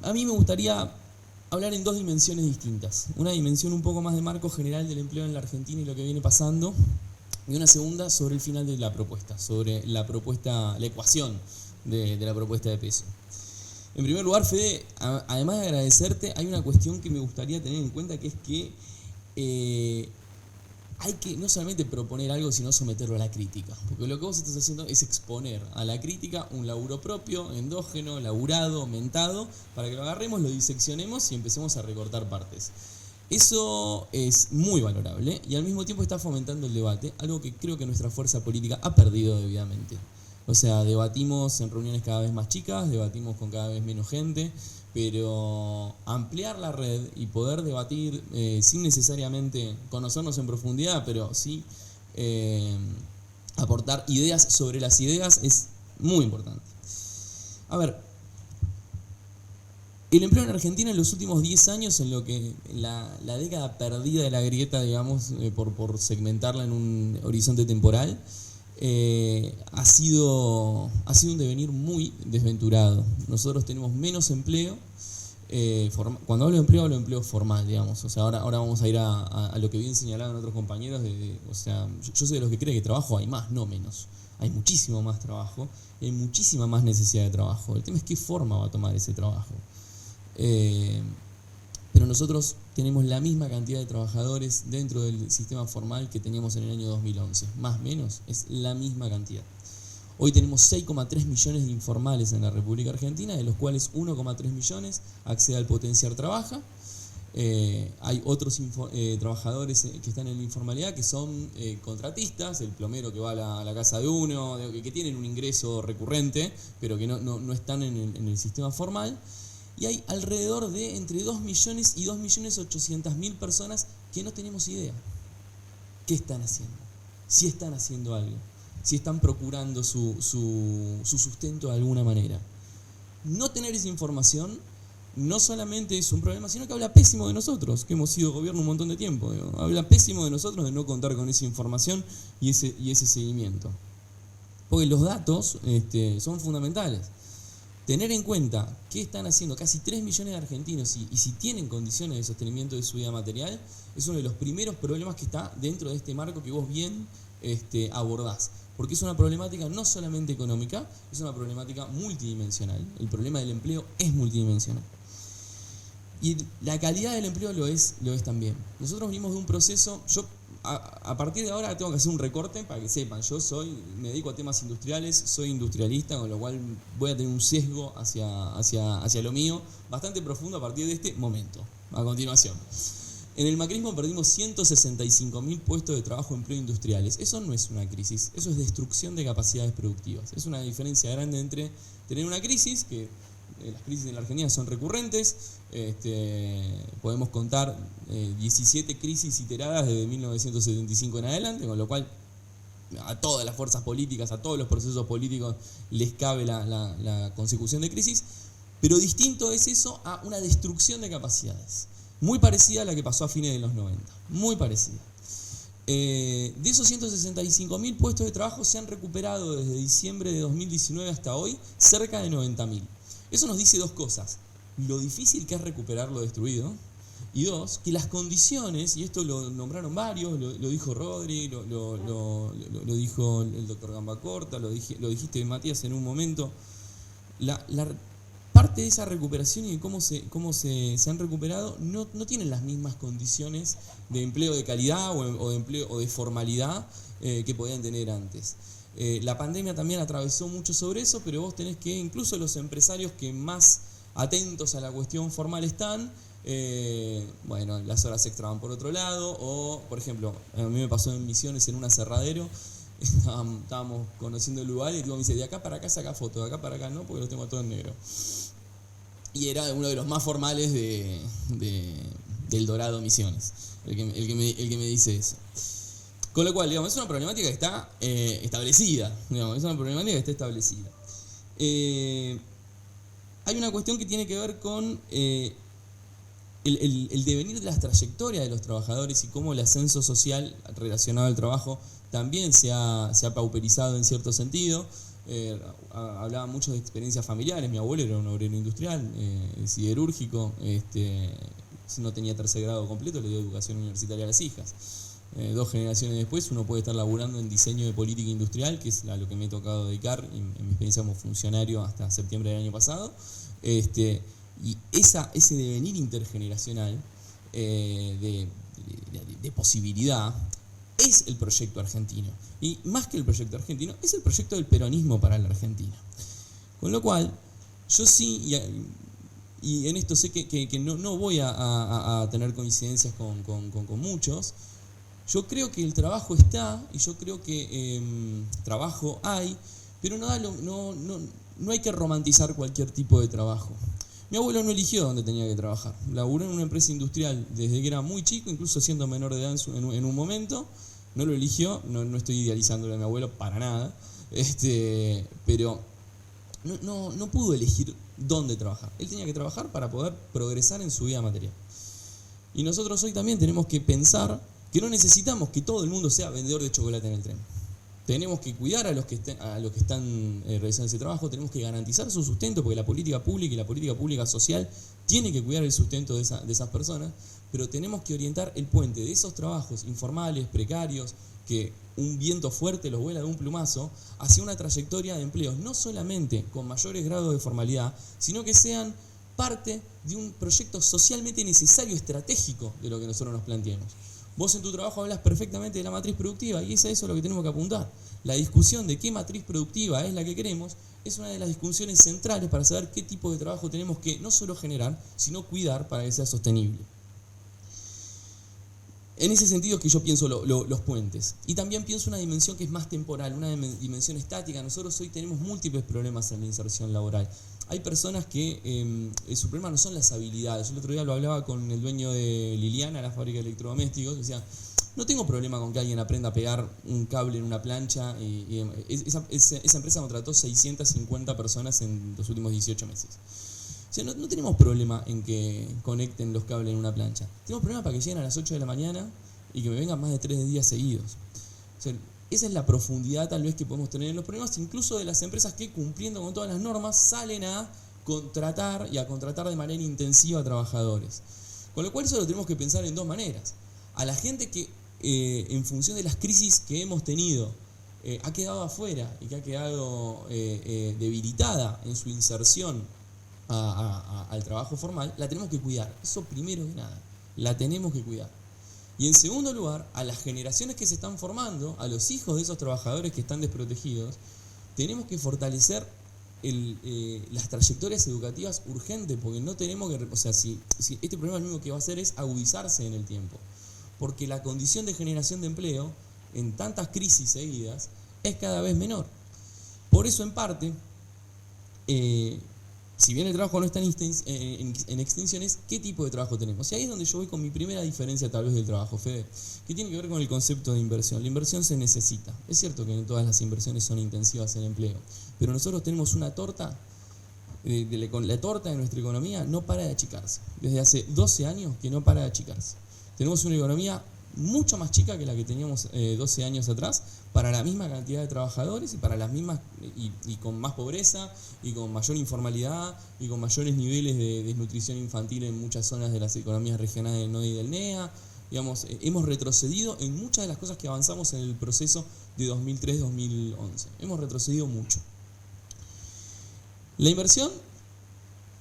a mí me gustaría hablar en dos dimensiones distintas. Una dimensión un poco más de marco general del empleo en la Argentina y lo que viene pasando, y una segunda sobre el final de la propuesta, sobre la ecuación de la propuesta de peso. En primer lugar, Fede, además de agradecerte, hay una cuestión que me gustaría tener en cuenta, que es que hay que no solamente proponer algo, sino someterlo a la crítica. Porque lo que vos estás haciendo es exponer a la crítica un laburo propio, endógeno, laburado, mentado, para que lo agarremos, lo diseccionemos y empecemos a recortar partes. Eso es muy valorable y al mismo tiempo está fomentando el debate, algo que creo que nuestra fuerza política ha perdido debidamente. O sea, debatimos en reuniones cada vez más chicas, debatimos con cada vez menos gente, pero ampliar la red y poder debatir sin necesariamente conocernos en profundidad, pero sí aportar ideas sobre las ideas es muy importante. A ver, el empleo en Argentina en los últimos 10 años, en lo que la década perdida de la grieta, digamos, por segmentarla en un horizonte temporal, ha sido un devenir muy desventurado. Nosotros tenemos menos empleo. Cuando hablo de empleo formal, digamos. O sea, ahora vamos a ir a lo que bien señalaban otros compañeros. O sea, yo soy de los que cree que trabajo hay más, no menos. Hay muchísimo más trabajo, hay muchísima más necesidad de trabajo. El tema es qué forma va a tomar ese trabajo. Pero nosotros tenemos la misma cantidad de trabajadores dentro del sistema formal que teníamos en el año 2011. Más o menos, es la misma cantidad. Hoy tenemos 6,3 millones de informales en la República Argentina, de los cuales 1,3 millones accede al Potenciar Trabaja. Hay otros trabajadores que están en la informalidad, que son contratistas, el plomero que va a la casa de uno, que tienen un ingreso recurrente, pero que no están en el sistema formal. Y hay alrededor de entre 2 millones y 2.800.000 personas que no tenemos idea. ¿Qué están haciendo? Si están haciendo algo. Si están procurando su sustento de alguna manera. No tener esa información no solamente es un problema, sino que habla pésimo de nosotros, que hemos sido gobierno un montón de tiempo. Habla pésimo de nosotros de no contar con esa información y ese seguimiento. Porque los datos son fundamentales. Tener en cuenta qué están haciendo casi 3 millones de argentinos y si tienen condiciones de sostenimiento de su vida material, es uno de los primeros problemas que está dentro de este marco que vos bien abordás. Porque es una problemática no solamente económica, es una problemática multidimensional. El problema del empleo es multidimensional. Y la calidad del empleo lo es también. Nosotros venimos de un proceso, a partir de ahora tengo que hacer un recorte para que sepan, me dedico a temas industriales, soy industrialista, con lo cual voy a tener un sesgo hacia lo mío bastante profundo a partir de este momento, a continuación. En el macrismo perdimos 165.000 puestos de trabajo en empleo industriales. Eso no es una crisis, eso es destrucción de capacidades productivas. Es una diferencia grande entre tener una crisis, que las crisis en la Argentina son recurrentes, podemos contar 17 crisis iteradas desde 1975 en adelante, con lo cual a todas las fuerzas políticas, a todos los procesos políticos les cabe la consecución de crisis, pero distinto es eso a una destrucción de capacidades, muy parecida a la que pasó a fines de los 90, muy parecida. De esos 165.000 puestos de trabajo se han recuperado desde diciembre de 2019 hasta hoy cerca de 90.000. Eso nos dice dos cosas: lo difícil que es recuperar lo destruido, y dos, que las condiciones, y esto lo nombraron varios, lo dijo Rodri, lo dijo el doctor Gambacorta, lo dijiste Matías en un momento, la parte de esa recuperación y de cómo se han recuperado no tienen las mismas condiciones de empleo de calidad o de empleo o de formalidad que podían tener antes. La pandemia también atravesó mucho sobre eso, pero vos tenés que, incluso los empresarios que más atentos a la cuestión formal están, las horas extra van por otro lado, o, por ejemplo, a mí me pasó en Misiones en un aserradero, estábamos conociendo el lugar y el tipo me dice, de acá para acá saca foto, de acá para acá no, porque lo tengo todo en negro. Y era uno de los más formales del Dorado Misiones, el que me dice eso. Con lo cual, digamos, es una problemática que está establecida. Hay una cuestión que tiene que ver con el devenir de las trayectorias de los trabajadores y cómo el ascenso social relacionado al trabajo también se ha pauperizado en cierto sentido. Hablaba mucho de experiencias familiares. Mi abuelo era un obrero industrial, siderúrgico, no tenía tercer grado completo, le dio educación universitaria a las hijas. 2 generaciones después uno puede estar laburando en diseño de política industrial, que es a lo que me he tocado dedicar en mi experiencia como funcionario hasta septiembre del año pasado. Y ese devenir intergeneracional de posibilidad es el proyecto argentino. Y más que el proyecto argentino, es el proyecto del peronismo para la Argentina. Con lo cual, yo sí, y en esto sé que no voy a tener coincidencias con muchos. Yo creo que el trabajo está, y yo creo que trabajo hay, pero no hay que romantizar cualquier tipo de trabajo. Mi abuelo no eligió dónde tenía que trabajar. Laburó en una empresa industrial desde que era muy chico, incluso siendo menor de edad en un momento. No lo eligió, no estoy idealizándolo a mi abuelo para nada, pero no pudo elegir dónde trabajar. Él tenía que trabajar para poder progresar en su vida material. Y nosotros hoy también tenemos que pensar que no necesitamos que todo el mundo sea vendedor de chocolate en el tren. Tenemos que cuidar a los que están realizando ese trabajo, tenemos que garantizar su sustento, porque la política pública y la política pública social tiene que cuidar el sustento de esas personas, pero tenemos que orientar el puente de esos trabajos informales, precarios, que un viento fuerte los vuela de un plumazo, hacia una trayectoria de empleos, no solamente con mayores grados de formalidad, sino que sean parte de un proyecto socialmente necesario, estratégico de lo que nosotros nos planteemos. Vos en tu trabajo hablas perfectamente de la matriz productiva y es a eso lo que tenemos que apuntar. La discusión de qué matriz productiva es la que queremos es una de las discusiones centrales para saber qué tipo de trabajo tenemos que no solo generar, sino cuidar para que sea sostenible. En ese sentido es que yo pienso los puentes. Y también pienso una dimensión que es más temporal, una dimensión estática. Nosotros hoy tenemos múltiples problemas en la inserción laboral. Hay personas que su problema no son las habilidades. Yo el otro día lo hablaba con el dueño de Liliana, la fábrica de electrodomésticos, que decía, no tengo problema con que alguien aprenda a pegar un cable en una plancha. Esa empresa contrató 650 personas en los últimos 18 meses. O sea, no tenemos problema en que conecten los cables en una plancha. Tenemos problema para que lleguen a las 8 de la mañana y que me vengan más de 3 días seguidos. O sea, esa es la profundidad tal vez que podemos tener en los problemas, incluso de las empresas que, cumpliendo con todas las normas, salen a contratar de manera intensiva a trabajadores. Con lo cual eso lo tenemos que pensar en 2 maneras. A la gente que, en función de las crisis que hemos tenido, ha quedado afuera y que ha quedado debilitada en su inserción al trabajo formal, la tenemos que cuidar. Eso primero de nada, la tenemos que cuidar. Y en segundo lugar, a las generaciones que se están formando, a los hijos de esos trabajadores que están desprotegidos, tenemos que fortalecer las trayectorias educativas urgentes, porque no tenemos que... O sea, si este problema lo único que va a hacer es agudizarse en el tiempo, porque la condición de generación de empleo en tantas crisis seguidas es cada vez menor. Por eso, en parte, si bien el trabajo no está en extinciones, ¿qué tipo de trabajo tenemos? Y ahí es donde yo voy con mi primera diferencia tal vez del trabajo, Fede, que tiene que ver con el concepto de inversión. La inversión se necesita. Es cierto que no todas las inversiones son intensivas en empleo, pero nosotros tenemos una torta, la torta de nuestra economía no para de achicarse. Desde hace 12 años que no para de achicarse. Tenemos una economía mucho más chica que la que teníamos 12 años atrás, para la misma cantidad de trabajadores y para las mismas y con más pobreza y con mayor informalidad y con mayores niveles de desnutrición infantil en muchas zonas de las economías regionales del NOI y del NEA. Digamos, hemos retrocedido en muchas de las cosas que avanzamos en el proceso de 2003-2011. Hemos retrocedido mucho. La inversión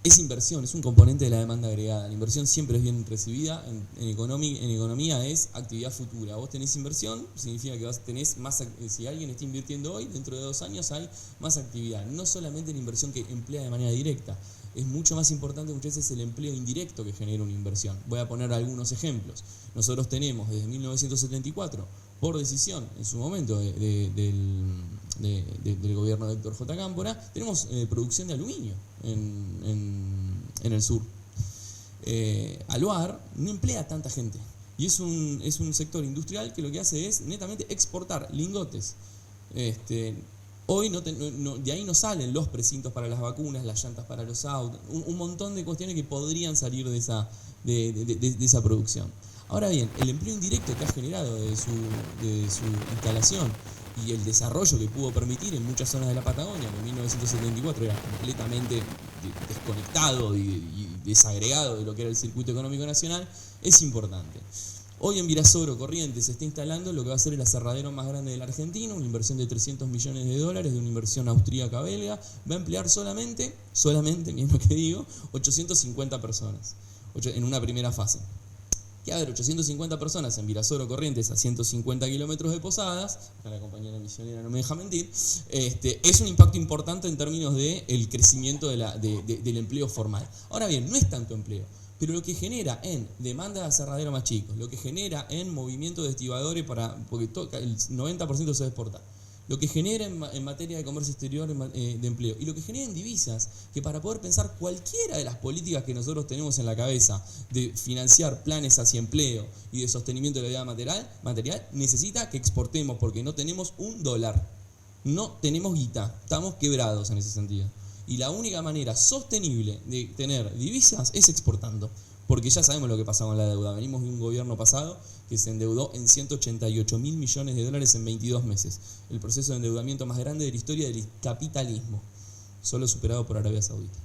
es inversión, es un componente de la demanda agregada. La inversión siempre es bien recibida. En economía es actividad futura. Vos tenés inversión, significa que tenés más. Si alguien está invirtiendo hoy, dentro de 2 años hay más actividad. No solamente la inversión que emplea de manera directa. Es mucho más importante muchas veces el empleo indirecto que genera una inversión. Voy a poner algunos ejemplos. Nosotros tenemos desde 1974, por decisión en su momento del gobierno de Héctor J. Cámpora, tenemos producción de aluminio en el sur. Aluar no emplea tanta gente y es un sector industrial que lo que hace es netamente exportar lingotes. Hoy de ahí no salen los precintos para las vacunas, las llantas para los autos, un montón de cuestiones que podrían salir de esa producción. Ahora bien, el empleo indirecto que ha generado de su instalación y el desarrollo que pudo permitir en muchas zonas de la Patagonia, que en 1974 era completamente desconectado y desagregado de lo que era el circuito económico nacional, es importante. Hoy en Virasoro, Corrientes, se está instalando lo que va a ser el aserradero más grande de la Argentina, una inversión de $300 millones, de una inversión austríaca-belga, va a emplear solamente, miren lo que digo, 850 personas en una primera fase. Que a ver, 850 personas en Virasoro, Corrientes, a 150 kilómetros de Posadas, acá la compañera misionera no me deja mentir, es un impacto importante en términos del crecimiento del empleo formal. Ahora bien, no es tanto empleo, pero lo que genera en demanda de aserradero más chicos, lo que genera en movimiento de estibadores, porque el 90% se exporta, lo que genera en materia de comercio exterior de empleo, y lo que genera en divisas, que para poder pensar cualquiera de las políticas que nosotros tenemos en la cabeza de financiar planes hacia empleo y de sostenimiento de la vida material, necesita que exportemos, porque no tenemos $1, no tenemos guita, estamos quebrados en ese sentido. Y la única manera sostenible de tener divisas es exportando, porque ya sabemos lo que pasaba con la deuda. Venimos de un gobierno pasado que se endeudó en $188 mil millones en 22 meses. El proceso de endeudamiento más grande de la historia del capitalismo, solo superado por Arabia Saudita,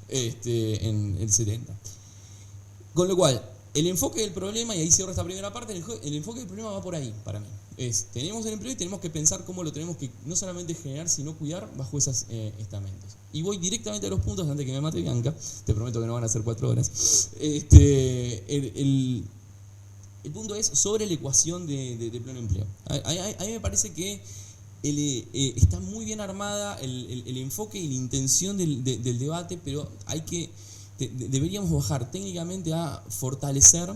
en el 70. Con lo cual, el enfoque del problema, y ahí cierro esta primera parte, el enfoque del problema va por ahí, para mí. Tenemos el empleo y tenemos que pensar cómo lo tenemos que no solamente generar, sino cuidar bajo esos estamentos. Y voy directamente a los puntos antes que me mate Bianca, te prometo que no van a ser 4 horas. El punto es sobre la ecuación de pleno empleo. A mí me parece que está muy bien armada el enfoque y la intención del debate, pero deberíamos bajar técnicamente a fortalecer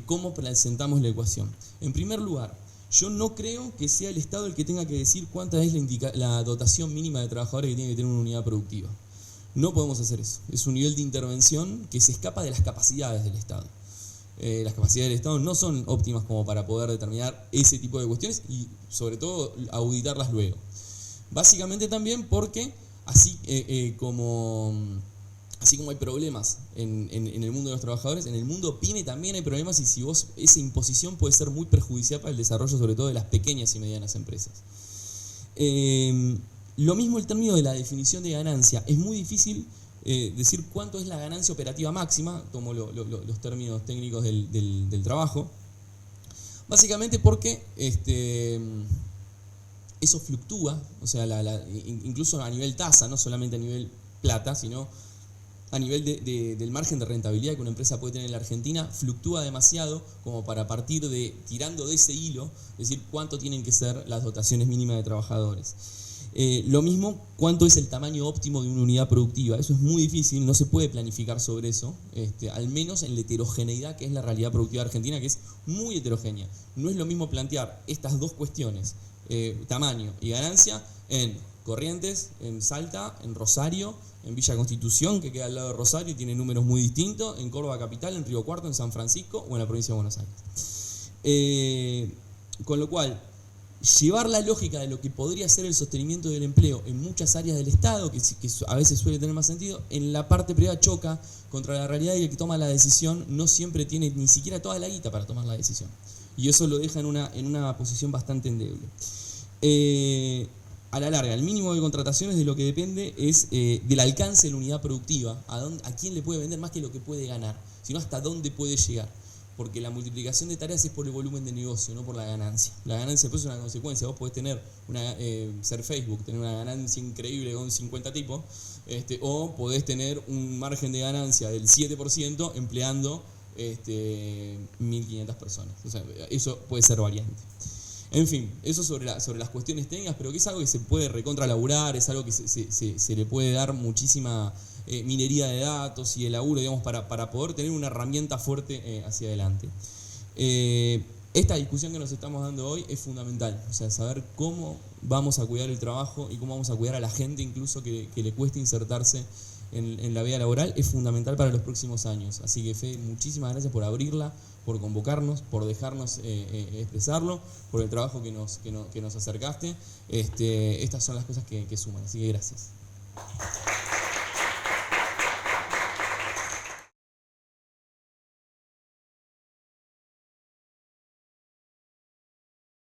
cómo presentamos la ecuación. En primer lugar, yo no creo que sea el Estado el que tenga que decir cuánta es la dotación mínima de trabajadores que tiene que tener una unidad productiva. No podemos hacer eso. Es un nivel de intervención que se escapa de las capacidades del Estado. Las capacidades del Estado no son óptimas como para poder determinar ese tipo de cuestiones y sobre todo auditarlas luego. Básicamente también porque así como hay problemas en el mundo de los trabajadores, en el mundo PYME también hay problemas, y esa imposición puede ser muy perjudicial para el desarrollo sobre todo de las pequeñas y medianas empresas. Lo mismo el término de la definición de ganancia. Es muy difícil decir cuánto es la ganancia operativa máxima, tomo los términos técnicos del trabajo, básicamente porque eso fluctúa, o sea, incluso a nivel tasa, no solamente a nivel plata, sino a nivel del margen de rentabilidad que una empresa puede tener en la Argentina, fluctúa demasiado como para partir tirando de ese hilo, decir cuánto tienen que ser las dotaciones mínimas de trabajadores. Lo mismo, cuánto es el tamaño óptimo de una unidad productiva. Eso es muy difícil, no se puede planificar sobre eso, al menos en la heterogeneidad que es la realidad productiva argentina, que es muy heterogénea. No es lo mismo plantear estas dos cuestiones, tamaño y ganancia, en Corrientes, en Salta, en Rosario, en Villa Constitución, que queda al lado de Rosario y tiene números muy distintos, en Córdoba Capital, en Río Cuarto, en San Francisco o en la provincia de Buenos Aires. Con lo cual, llevar la lógica de lo que podría ser el sostenimiento del empleo en muchas áreas del Estado, que a veces suele tener más sentido, en la parte privada choca contra la realidad, y el que toma la decisión no siempre tiene ni siquiera toda la guita para tomar la decisión. Y eso lo deja en una posición bastante endeble. A la larga, el mínimo de contrataciones de lo que depende es del alcance de la unidad productiva, a quién le puede vender más que lo que puede ganar, sino hasta dónde puede llegar. Porque la multiplicación de tareas es por el volumen de negocio, no por la ganancia. La ganancia pues es una consecuencia. Vos podés tener ser Facebook, tener una ganancia increíble con 50 tipos, o podés tener un margen de ganancia del 7% empleando 1.500 personas. O sea, eso puede ser variante. En fin, eso sobre las cuestiones técnicas, pero que es algo que se puede recontralaburar, es algo que se le puede dar muchísima minería de datos y de laburo, digamos, para poder tener una herramienta fuerte hacia adelante. Esta discusión que nos estamos dando hoy es fundamental, o sea, saber cómo vamos a cuidar el trabajo y cómo vamos a cuidar a la gente incluso que le cueste insertarse en la vida laboral es fundamental para los próximos años. Así que, Fe, muchísimas gracias por abrirla, por convocarnos, por dejarnos expresarlo, por el trabajo que nos acercaste. Estas son las cosas que suman, así que gracias.